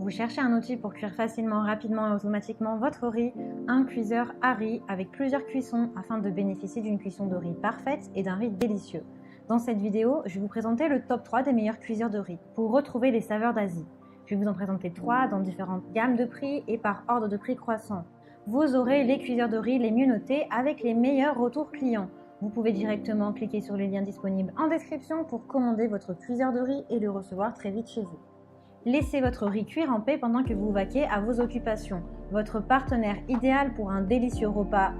Vous cherchez un outil pour cuire facilement, rapidement et automatiquement votre riz, un cuiseur à riz avec plusieurs cuissons afin de bénéficier d'une cuisson de riz parfaite et d'un riz délicieux. Dans cette vidéo, je vais vous présenter le top 3 des meilleurs cuiseurs de riz pour retrouver les saveurs d'Asie. Je vais vous en présenter 3 dans différentes gammes de prix et par ordre de prix croissant. Vous aurez les cuiseurs de riz les mieux notés avec les meilleurs retours clients. Vous pouvez directement cliquer sur les liens disponibles en description pour commander votre cuiseur de riz et le recevoir très vite chez vous. Laissez votre riz cuire en paix pendant que vous vaquez à vos occupations. Votre partenaire idéal pour un délicieux repas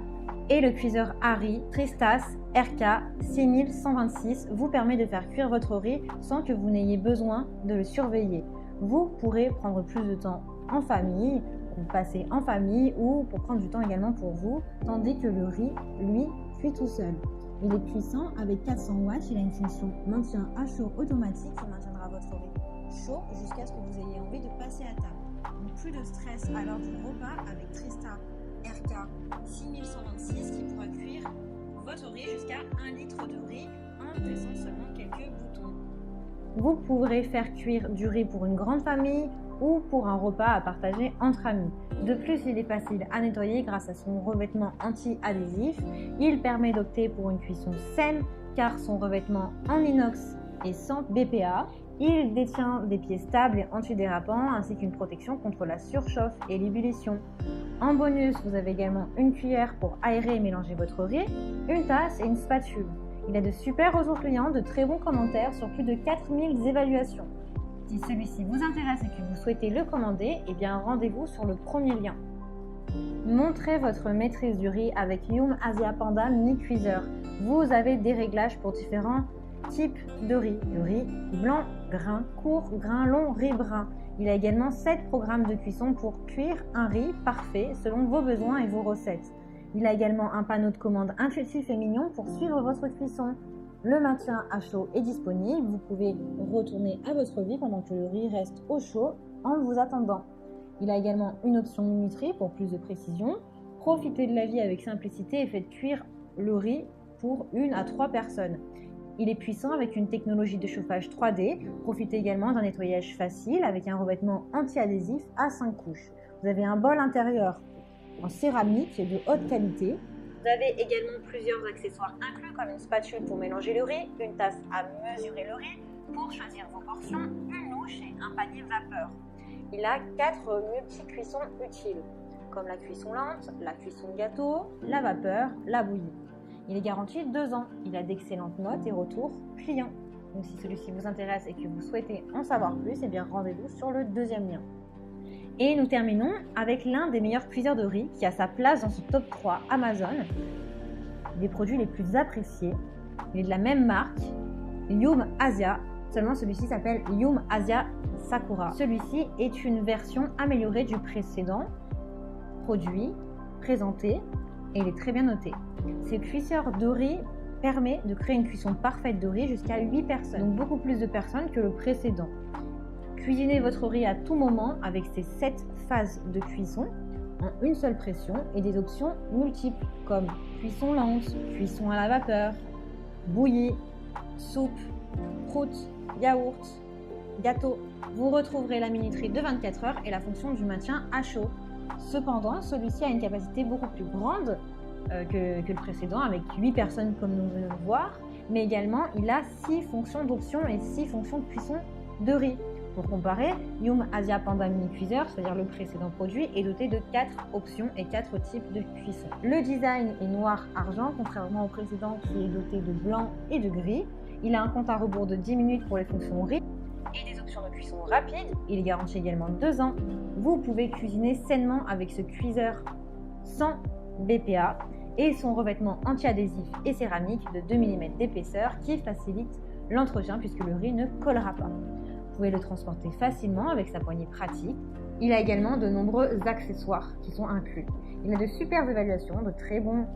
est le cuiseur à riz Tristas RK 6126 vous permet de faire cuire votre riz sans que vous n'ayez besoin de le surveiller. Vous pourrez prendre plus de temps en famille, pour passer en famille ou pour prendre du temps également pour vous, tandis que le riz, lui, cuit tout seul. Il est puissant avec 400 watts, il a une fonction maintien à chaud automatique qui maintiendra votre riz chaud jusqu'à ce que vous ayez envie de passer à table. Donc plus de stress à l'heure du repas avec Tristas RK 6126 qui pourra cuire votre riz jusqu'à 1 litre de riz en pressant seulement quelques boutons. Vous pourrez faire cuire du riz pour une grande famille ou pour un repas à partager entre amis. De plus, il est facile à nettoyer grâce à son revêtement anti-adhésif. Il permet d'opter pour une cuisson saine car son revêtement en inox est sans BPA. Il détient des pieds stables et antidérapants ainsi qu'une protection contre la surchauffe et l'ébullition. En bonus, vous avez également une cuillère pour aérer et mélanger votre riz, une tasse et une spatule. Il a de super retours clients, de très bons commentaires sur plus de 4000 évaluations. Si celui-ci vous intéresse et que vous souhaitez le commander, eh bien rendez-vous sur le premier lien. Montrez votre maîtrise du riz avec Yum Asia Panda Mini Cuiseur. Vous avez des réglages pour différents types de riz. Le riz blanc, grain court, grain long, riz brun. Il a également 7 programmes de cuisson pour cuire un riz parfait selon vos besoins et vos recettes. Il a également un panneau de commande intuitif et mignon pour suivre votre cuisson. Le maintien à chaud est disponible. Vous pouvez retourner à votre vie pendant que le riz reste au chaud en vous attendant. Il a également une option minuterie pour plus de précision. Profitez de la vie avec simplicité et faites cuire le riz pour 1 à 3 personnes. Il est puissant avec une technologie de chauffage 3D. Profitez également d'un nettoyage facile avec un revêtement anti-adhésif à 5 couches. Vous avez un bol intérieur en céramique de haute qualité. Vous avez également plusieurs accessoires inclus comme une spatule pour mélanger le riz, une tasse à mesurer le riz, pour choisir vos portions, une louche et un panier vapeur. Il a 4 multi-cuissons utiles, comme la cuisson lente, la cuisson gâteau, la vapeur, la bouillie. Il est garanti 2 ans. Il a d'excellentes notes et retours clients. Donc si celui-ci vous intéresse et que vous souhaitez en savoir plus, eh bien rendez-vous sur le deuxième lien. Et nous terminons avec l'un des meilleurs cuiseurs de riz qui a sa place dans ce top 3 Amazon. Des produits les plus appréciés. Il est de la même marque, Yum Asia. Seulement celui-ci s'appelle Yum Asia Sakura. Celui-ci est une version améliorée du précédent produit, présenté, et il est très bien noté. Ce cuiseur de riz permet de créer une cuisson parfaite de riz jusqu'à 8 personnes, donc beaucoup plus de personnes que le précédent. Cuisinez votre riz à tout moment avec ses 7 phases de cuisson en une seule pression et des options multiples comme cuisson lente, cuisson à la vapeur, bouillie, soupe, croûte, yaourt, gâteau. Vous retrouverez la minuterie de 24 heures et la fonction du maintien à chaud. Cependant, celui-ci a une capacité beaucoup plus grande que le précédent avec 8 personnes comme nous venons de voir, mais également il a 6 fonctions d'option et 6 fonctions de cuisson de riz. Pour comparer, Yum Asia Panda Mini Cuiseur, c'est-à-dire le précédent produit, est doté de 4 options et 4 types de cuisson. Le design est noir-argent, contrairement au précédent qui est doté de blanc et de gris. Il a un compte à rebours de 10 minutes pour les fonctions riz et des options de cuisson rapide. Il est garanti également 2 ans. Vous pouvez cuisiner sainement avec ce cuiseur sans BPA et son revêtement anti-adhésif et céramique de 2 mm d'épaisseur qui facilite l'entretien puisque le riz ne collera pas. Vous pouvez le transporter facilement avec sa poignée pratique. Il a également de nombreux accessoires qui sont inclus. Il a de superbes évaluations, de très bons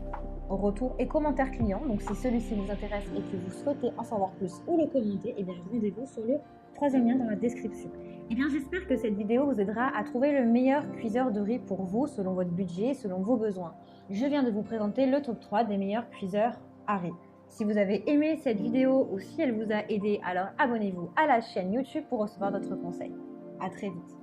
retours et commentaires clients. Donc si celui-ci vous intéresse et que vous souhaitez en savoir plus ou le commenter, eh bien rendez-vous sur le 3e lien dans la description. Eh bien j'espère que cette vidéo vous aidera à trouver le meilleur cuiseur de riz pour vous selon votre budget, selon vos besoins. Je viens de vous présenter le top 3 des meilleurs cuiseurs à riz. Si vous avez aimé cette vidéo ou si elle vous a aidé, alors abonnez-vous à la chaîne YouTube pour recevoir d'autres conseils. À très vite.